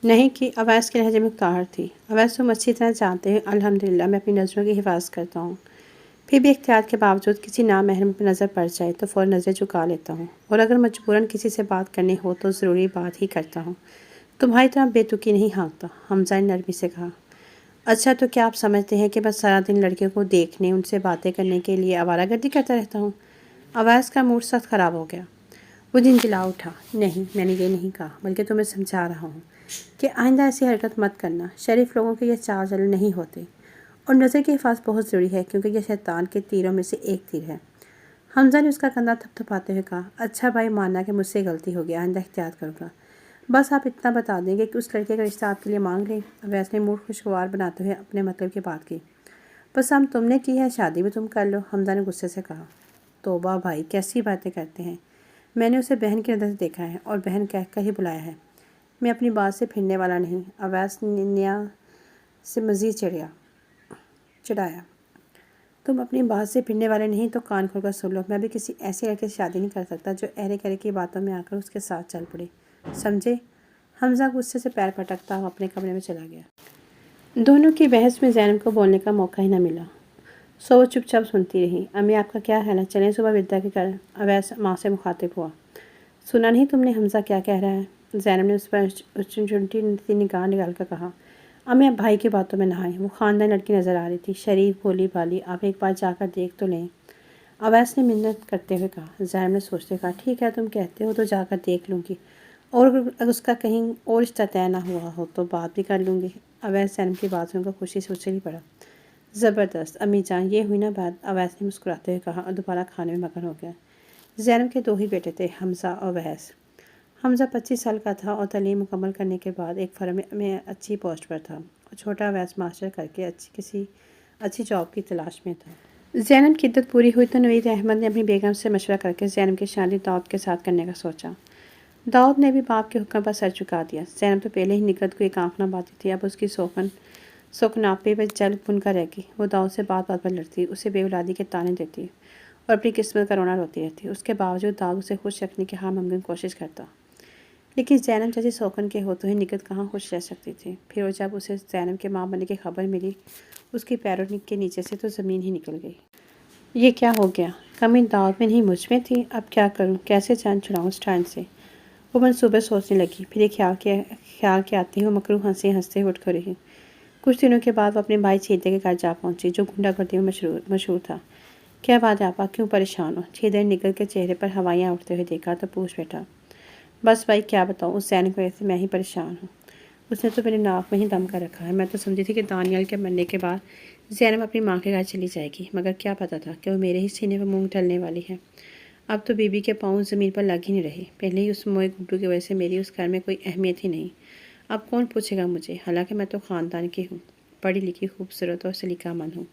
نہیں کہ اویس کے لہجے میں اکتاہٹ تھی۔ اویس تم اچھی طرح جانتے ہیں الحمدللہ میں اپنی نظروں کی حفاظت کرتا ہوں، پھر بھی احتیاط کے باوجود کسی نامحرم پہ نظر پڑ جائے تو فوراً نظریں جھکا لیتا ہوں، اور اگر مجبوراً کسی سے بات کرنی ہو تو ضروری بات ہی کرتا ہوں، تمہاری طرح بے تکی نہیں ہانکتا، حمزہ نے نرمی سے کہا۔ اچھا تو کیا آپ سمجھتے ہیں کہ بس سارا دن لڑکیوں کو دیکھنے، ان سے باتیں کرنے کے لیے آوارہ گردی کرتا رہتا ہوں؟ اویس کا موڈ سخت خراب ہو گیا۔ وہ جھنجھلا اٹھا۔ نہیں، میں نے یہ نہیں کہا، بلکہ تمہیں سمجھا رہا ہوں کہ آئندہ ایسی حرکت مت کرنا۔ شریف لوگوں کے یہ چال چلن نہیں ہوتے، اور نظر کی حفاظت بہت ضروری ہے کیونکہ یہ شیطان کے تیروں میں سے ایک تیر ہے۔ حمزہ نے اس کا کندھا تھپتھپاتے ہوئے کہا، اچھا بھائی، ماننا کہ مجھ سے غلطی ہو گئی، آئندہ احتیاط کروں گا۔ بس آپ اتنا بتا دیں گے کہ اس لڑکے کا رشتہ آپ کے لیے مانگ لیں۔ اویس نے موڈ خوشگوار بناتے ہوئے اپنے مطلب کی بات کی۔ پسند تم نے کی ہے، شادی بھی تم کر لو، حمزہ نے غصے سے کہا۔ توبہ بھائی، کیسی باتیں کرتے ہیں؟ میں نے اسے بہن کی نظر سے دیکھا ہے اور بہن کہہ کر ہی بلایا ہے، میں اپنی بات سے پھرنے والا نہیں۔ اویس نیا سے مزید چڑھایا۔ تم اپنی بات سے پھرنے والے نہیں تو کان کھول کر سن لو، میں بھی کسی ایسے لڑکے سے شادی نہیں کر سکتا جو ارے کرے کی باتوں میں آ کر اس کے ساتھ چل پڑے، سمجھے؟ حمزہ غصے سے پیر پٹکتا ہوا اپنے کمرے میں چلا گیا۔ دونوں کی بحث میں زینب کو بولنے کا موقع ہی نہ ملا، سو وہ چپ چاپ سنتی رہی۔ امی آپ کا کیا خیال ہے، چلیں صبح ودیا کے گھر؟ اویس ماں سے مخاطب ہوا۔ سنا نہیں تم نے حمزہ کیا کہہ رہا ہے؟ زینب نے اس پر چنچنٹی سی نگاہ ڈال کر کہا۔ امی آپ بھائی کی باتوں میں نہ آئیں، وہ خاندان لڑکی نظر آ رہی تھی، شریف بھولی بھالی، آپ ایک بار جا کر دیکھ تو لیں، اویس نے منت کرتے ہوئے کہا۔ زینب نے سوچتے کہا، ٹھیک ہے تم کہتے ہو تو جا کر دیکھ لوں گی، اور اگر اس کا کہیں اور رشتہ طے نہ ہوا ہو تو بات بھی کر لوں گی۔ اویس زینب کی بات سن کر خوشی سے اچھل پڑا۔ زبردست امی جان، یہ ہوئی نا بات، اویس نے مسکراتے ہوئے کہا اور دوبارہ کھانے میں مگن ہو گیا۔ زینب کے 2 ہی بیٹے تھے، حمزہ اور اویس۔ حمزہ 25 سال کا تھا اور تعلیم مکمل کرنے کے بعد ایک فرم میں اچھی پوسٹ پر تھا، اور چھوٹا اویس ماسٹر کر کے کسی اچھی جاب کی تلاش میں تھا۔ زینب کی عدت پوری ہوئی تو نوید احمد نے اپنی بیگم سے مشورہ کر کے زینب کی شادی داؤد کے ساتھ کرنے کا سوچا۔ داؤد نے بھی باپ کے حکم پر سر چکا دیا۔ زینب تو پہلے ہی نگہت کو ایک آنکھ نہ پاتی تھی، اب اس کی سوکناپے پر جل بن کر رہ گئی۔ وہ داؤد سے بات بات پر لڑتی، اسے بے اولادی کے طعنے دیتی اور اپنی قسمت کا رونا روتی رہتی۔ اس کے باوجود داؤد اسے خوش رکھنے کی ہر ممکن کوشش کرتا، لیکن زینب جیسی سوکن کے ہوتے ہوئے نگہت کہاں خوش رہ سکتی تھی۔ پھر وہ جب اسے زینب کے ماں بننے کی خبر ملی، اس کی پیروں کے نیچے سے تو زمین ہی نکل گئی۔ یہ کیا ہو گیا؟ کمی داؤد میں نہیں مجھ میں تھی، اب کیا کروں، کیسے جان چھڑاؤں اس ٹائم سے؟ وہ منصوبے سوچنے لگی، پھر یہ خیال کے آتے ہی وہ مکروہ ہنستے ہنستے اٹھ کھڑی۔ کچھ دنوں کے بعد وہ اپنے بھائی چھیدے کے گھر جا پہنچی، جو غنڈہ گردی میں مشہور تھا۔ کیا بات ہے آپا، کیوں پریشان ہو؟ چھیدے نے نگہت کے چہرے پر ہوائیاں اٹھتے ہوئے دیکھا تو پوچھ بیٹھا۔ بس بھائی کیا بتاؤں، اس زینب کی وجہ سے میں ہی پریشان ہوں، اس نے تو میرے ناک میں ہی دم کر رکھا ہے۔ میں تو سمجھی تھی کہ دانیال کے مرنے کے بعد زینب اپنی ماں کے گھر چلی جائے گی، مگر کیا پتا تھا کہ وہ میرے ہی سینے پر مونگ ڈلنے والی ہے۔ اب تو بی بی کے پاؤں زمین پر لگ ہی نہیں رہے، پہلے ہی اس موئے گڈو کی وجہ سے میری اس گھر میں کوئی اہمیت ہی نہیں، اب کون پوچھے گا مجھے، حالانکہ میں تو خاندان کی ہوں، پڑھی لکھی، خوبصورت اور سلیقہ مند ہوں،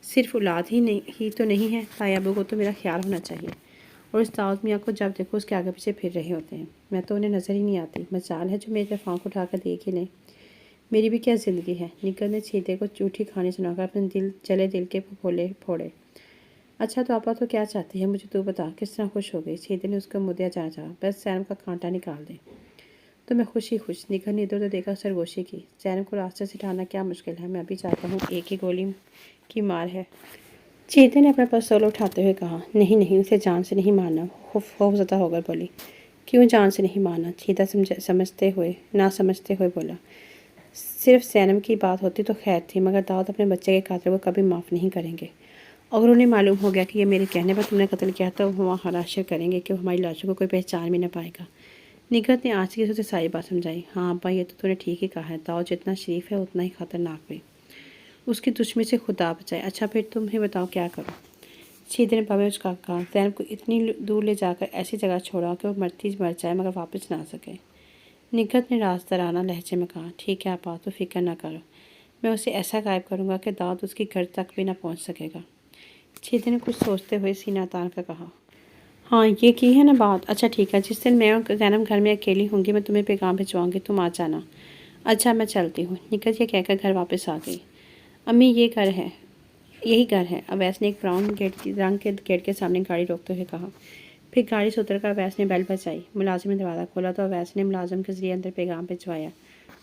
صرف اولاد ہی تو نہیں ہے، تائی ابو کو تو میرا خیال ہونا چاہیے، اور اس داؤد میاں کو جب دیکھو اس کے آگے پیچھے پھر رہے ہوتے ہیں، میں تو انہیں نظر ہی نہیں آتی، مجال ہے جو میری طرف آنکھ اٹھا کر دیکھ ہی لیں، میری بھی کیا زندگی ہے۔ نگہت نے چھیدے کو جھوٹی کہانی سنا کر اپنے جلے دل کے پھوڑے۔ اچھا تو آپا تو کیا چاہتی ہے، مجھے تو بتا، کس طرح خوش ہو گئی؟ چھیدے نے اس کا مدعا جانا چاہا۔ بس زینب کا کانٹا نکال دیں تو میں خوش۔ نگہت نے ادھر ادھر دیکھا، سرگوشی کی۔ زینب کو راستے سے ہٹانا کیا مشکل ہے، میں ابھی چاہتا ہوں، ایک ہی گولی کی مار ہے۔ چھیدے نے اپنا پستول اٹھاتے ہوئے کہا۔ نہیں، اسے جان سے نہیں مارنا، خوف زدہ ہو کر بولی۔ کیوں جان سے نہیں مارنا؟ چھیدہ نہ سمجھتے ہوئے بولا۔ صرف زینب کی بات ہوتی تو خیر تھی، مگر داؤد اپنے بچے کے قاتل کو کبھی معاف نہیں کریں گے۔ اگر انہیں معلوم ہو گیا کہ یہ میرے کہنے پر تم نے قتل کیا تو وہ وہاں حراشر کریں گے کہ ہماری لاشوں کو کوئی پہچان بھی نہ پائے گا۔ نگہت نے آج کی اسے ساری بات سمجھائی۔ ہاں ابا، یہ تو تم نے ٹھیک ہی کہا ہے، داؤد جتنا شریف ہے اتنا ہی خطرناک بھی، اس کی دشمنی سے خدا بچائے۔ اچھا پھر تم ہی بتاؤ کیا کرو؟ چھیدے نے بابے اس کا کہا۔ زینب کو اتنی دور لے جا کر ایسی جگہ چھوڑا کہ وہ مرتی مر جائے مگر واپس نہ آ سکے۔ نگہت نے رازدارانہ لہجے میں کہا۔ ٹھیک ہے آپا، تو فکر نہ کرو، میں اسے ایسا غائب کروں گا کہ داؤد اس کی گھر تک بھی نہ پہنچ سکے گا۔ چھیدے نے کچھ سوچتے ہوئے سینہ تان کر کہا۔ ہاں یہ کی ہے نا بات، اچھا ٹھیک ہے، جس دن میں اور زینب گھر میں اکیلی ہوں گی میں تمہیں پیغام بھجواؤں گی، تم آ جانا۔ اچھا میں چلتی ہوں، نگہت یہ کہہ کر گھر واپس آ گئی۔ امی یہی گھر ہے، اویس نے ایک براؤن رنگ کے گیٹ کے سامنے گاڑی روکتے ہوئے کہا۔ پھر گاڑی سے اتر کر اویس نے بیل بجائی۔ ملازم نے دروازہ کھولا تو اویس نے ملازم کے ذریعے اندر پیغام بھجوایا۔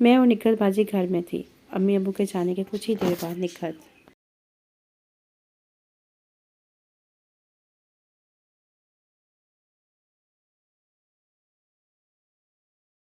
میں اور نکھت باجی گھر میں تھی۔ امی ابو کے جانے کے کچھ ہی دیر بعد نکھت